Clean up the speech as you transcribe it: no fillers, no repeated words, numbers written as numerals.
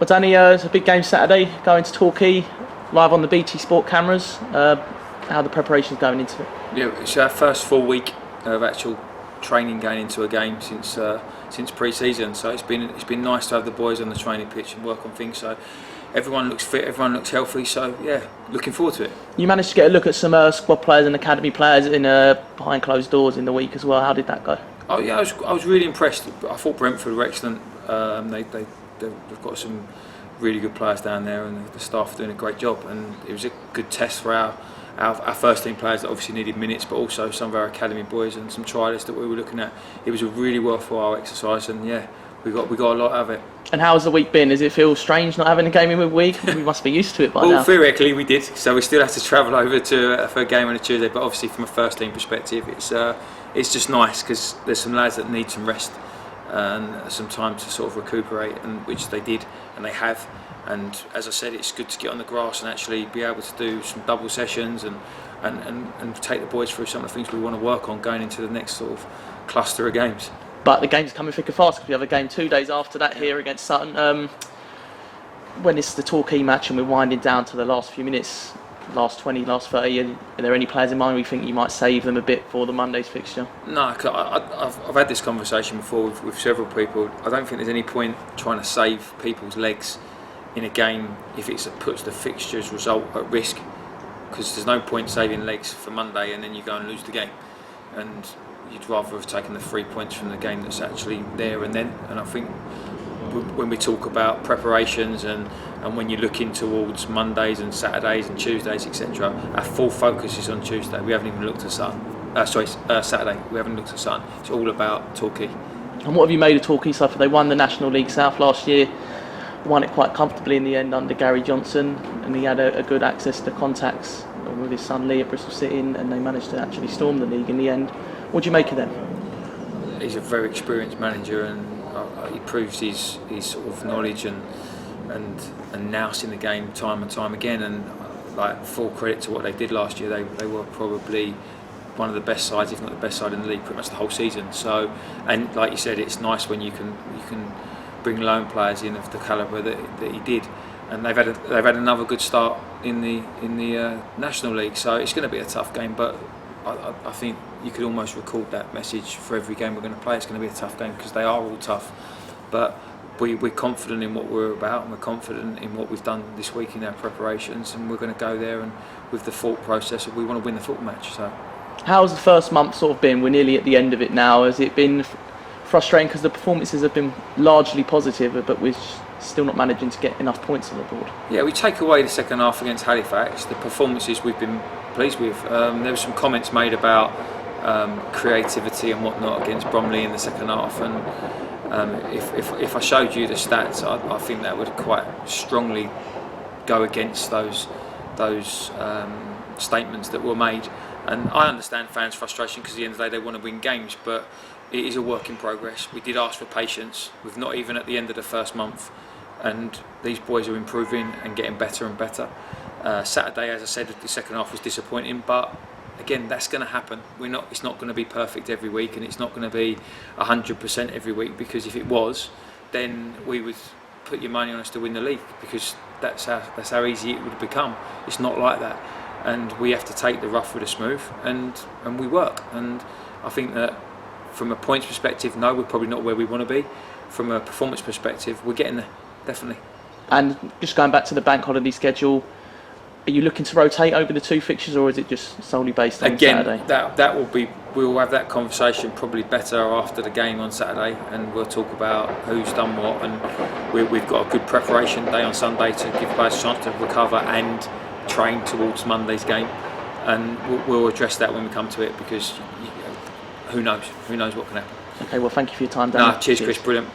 Well, Danny, it's a big game Saturday, going to Torquay, live on the BT Sport cameras. How are the preparations going into it? Yeah, it's our first full week of actual training going into a game since pre-season. So it's been nice to have the boys on the training pitch and work on things. So everyone looks fit, everyone looks healthy. So yeah, looking forward to it. You managed to get a look at some squad players and academy players in behind closed doors in the week as well. How did that go? Oh yeah, I was really impressed. I thought Brentford were excellent. They've got some really good players down there, and the staff are doing a great job. And it was a good test for our first team players that obviously needed minutes, but also some of our academy boys and some trialists that we were looking at. It was a really worthwhile exercise, and yeah, we got a lot out of it. And how's the week been? Does it feel strange not having a game in midweek? We must be used to it by now. Well, theoretically we did, so we still have to travel over for a game on a Tuesday. But obviously, from a first team perspective, it's just nice because there's some lads that need some rest and some time to sort of recuperate, and which they did and they have. And as I said, it's good to get on the grass and actually be able to do some double sessions and take the boys through some of the things we want to work on going into the next sort of cluster of games. But the game's coming thick and fast because we have a game 2 days after that here against Sutton. When it's the Torquay match and we're winding down to the last few minutes, last 20, last 30, are there any players in mind we think you might save them a bit for the Monday's fixture? No, I've had this conversation before with several people. I don't think there's any point trying to save people's legs in a game if it puts the fixture's result at risk, because there's no point saving legs for Monday and then you go and lose the game. And you'd rather have taken the 3 points from the game that's actually there and then. And I think when we talk about preparations and when you're looking towards Mondays and Saturdays and Tuesdays, etc., our full focus is on Tuesday. We haven't even looked at Saturday. We haven't looked at Sutton. It's all about Torquay. And what have you made of Torquay so far? They won the National League South last year, won it quite comfortably in the end under Gary Johnson, and he had a good access to contacts with his son Lee at Bristol City, and they managed to actually storm the league in the end. What do you make of them? He's a very experienced manager, and he proves his sort of knowledge and nous in the game time and time again. And like, full credit to what they did last year. They were probably one of the best sides, if not the best side in the league, pretty much the whole season. So, and like you said, it's nice when you can bring loan players in of the calibre that he did. And they've had another good start in the National League. So it's going to be a tough game, but I think you could almost record that message for every game we're going to play. It's going to be a tough game because they are all tough, but we're confident in what we're about, and we're confident in what we've done this week in our preparations, and we're going to go there and with the thought process of we want to win the football match. So how's the first month sort of been? We're nearly at the end of it now. Has it been frustrating because the performances have been largely positive, but we're still not managing to get enough points on the board? Yeah, we take away the second half against Halifax, the performances we've been pleased with. There were some comments made about creativity and whatnot against Bromley in the second half, and if I showed you the stats, I think that would quite strongly go against those statements that were made. And I understand fans' frustration because at the end of the day they want to win games, but it is a work in progress. We did ask for patience. We're not even at the end of the first month, and these boys are improving and getting better and better. Saturday, as I said, the second half was disappointing, but again, that's going to happen. It's not going to be perfect every week, and it's not going to be 100% every week, because if it was, then we would put your money on us to win the league, because that's how easy it would become. It's not like that, and we have to take the rough with the smooth, and we work. And I think that from a points perspective, no, we're probably not where we want to be. From a performance perspective, we're getting there, definitely. And just going back to the bank holiday schedule, are you looking to rotate over the two fixtures, or is it just solely based on Saturday? That will be. We'll have that conversation probably better after the game on Saturday, and we'll talk about who's done what. And we've got a good preparation day on Sunday to give players a chance to recover and train towards Monday's game. And we'll address that when we come to it, because who knows what can happen. Okay, well, thank you for your time, Dan. Cheers, Chris, brilliant.